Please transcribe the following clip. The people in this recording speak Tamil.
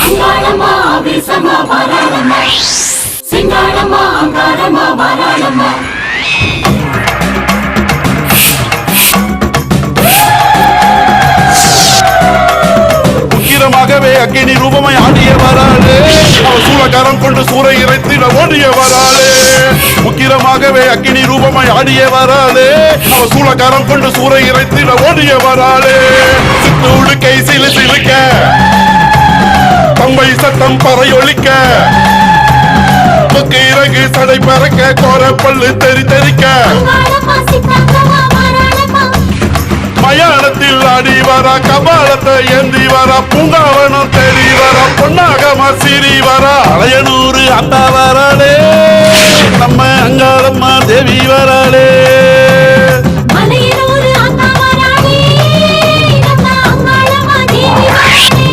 அங்காளம்மா ஆவேசமா வாராளம்மா, சிங்காளம்மா அங்காரம்மா வாராளம்மா. உக்கிரமாகவே அக்கினி ரூபமாய் ஆடிய வராளே, அவள் சூளக்காரம் கொண்டு சூறை இறைத்திட ஓடிய வராளே. உக்கிரமாகவே அக்கினி ரூபமாய் ஆடிய வராளே, அவள் சூளக்காரம் கொண்டு சூறை இறைத்திட ஓடிய வராளே. சித்து உடுக்கை சிலு சிலுக்க, பம்பை சத்தம் பறையொலிக்க, தொக்கு இறகு சடை பறக்க, கோர பல்லு தெரி தெரிக்க, மயானத்தில் ஆடி வர, கபாலத்தை ஏந்தி வர, பூங்காவனம் தேடி வர, பொன்னாகமா சிரி வர, அலையனூர் அந்த வராளே, நம்ம அங்காளம்மா தேவி வராளே.